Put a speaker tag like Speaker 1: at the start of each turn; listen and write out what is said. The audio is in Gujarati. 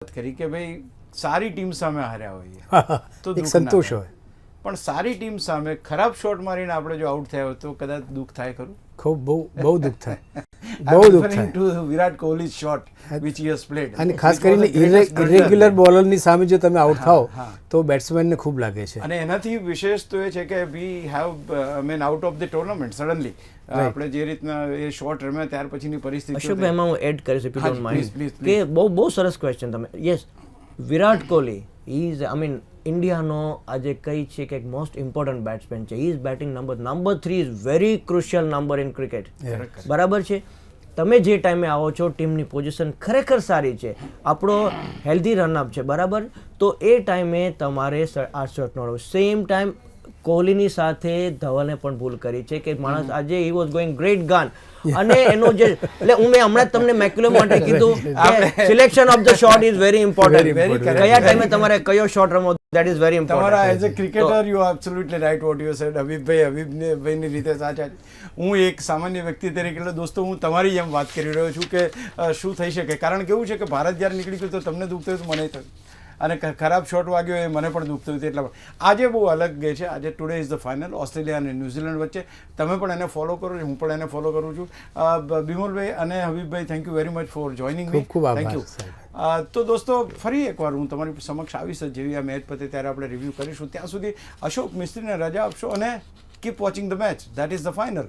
Speaker 1: કરી કે ભાઈ સારી ટીમ સામે હાર્યા હોઈએ તો
Speaker 2: એક
Speaker 1: દુઃખ ના
Speaker 2: સંતોષ
Speaker 1: થાય.
Speaker 2: હોય.
Speaker 1: પણ સારી ટીમ સામે ખરાબ શોટ મારીને આપણે જો આઉટ થયા હોય તો કદાચ દુઃખ થાય ખરું.
Speaker 2: ખૂબ બહુ દુઃખ થાય, બહુ દુઃખ થાય.
Speaker 1: To Virat Kohli shot which he has played,
Speaker 2: અને ખાસ કરીને ઇરેગ્યુલર બોલરની સામે જો તમે આઉટ થાઓ
Speaker 1: હા.
Speaker 2: તો બેટ્સમેનને ખૂબ લાગે છે.
Speaker 1: અને એનાથી વિશેષ તો એ છે કે we have out of the tournament suddenly આપણે જે રીતના એ શોટ રમ્યા ત્યાર પછીની પરિસ્થિતિ.
Speaker 3: અશોકભાઈ એમાં હું એડ કરીશ if you don't
Speaker 1: please,
Speaker 3: mind
Speaker 1: please.
Speaker 3: કે બહુ સરસ ક્વેશ્ચન તમે. યસ, વિરાટ કોહલી ઇઝ ઇન્ડિયાનો આજે કઈ છે કે મોસ્ટ ઇમ્પોર્ટન્ટ બેટ્સમેન છે. He is batting number 3 is very crucial number in cricket. બરાબર છે. તમે જે ટાઈમે આવો છો ટીમની પોઝિશન ખરેખર સારી છે, આપણો હેલ્ધી રનઅપ છે, બરાબર. તો એ ટાઈમે તમારે આ શોટ નો સેમ ટાઈમ કોહલીની સાથે ધવલે પણ ભૂલ કરી છે કે માણસ આજે he was going great gun અને એનો જે એટલે મેં હમણાં તમને મેક્યુલમ માટે કીધું કે selection of the shot is very important. કયા ટાઈમે તમારે કયો શોટ રમવો દેટ ઇઝ વેરી
Speaker 1: તમારા
Speaker 3: important.
Speaker 1: As a cricketer you absolutely right what you said. હબીબભાઈની રીતે સાચા છે. હું એક સામાન્ય વ્યક્તિ તરીકે એટલે દોસ્તો હું તમારી જેમ વાત કરી રહ્યો છું કે શું થઈ શકે. કારણ કેવું છે કે ભારત જ્યારે નીકળી ગયું તો તમને દુઃખ થયું તો મને થયું, અને ખરાબ શોટ વાગ્યો એ મને પણ દુઃખ થયું હતું. એટલા આજે બહુ અલગ ગઈ છે. આજે today is the final Australia અને ન્યુઝીલેન્ડ વચ્ચે. તમે પણ એને ફોલો કરો, હું પણ એને ફોલો કરું છું. બિમલભાઈ અને Habibbhai thank you very much for joining me.
Speaker 2: ખૂબ આભાર.
Speaker 1: Thank you. તો દોસ્તો ફરી એકવાર હું તમારી સમક્ષ આવીશ જેવી આ મેચ પતે ત્યારે આપણે રિવ્યૂ કરીશું. ત્યાં સુધી અશોક મિસ્ત્રીને રજા આપશો અને keep watching the match. That is the final.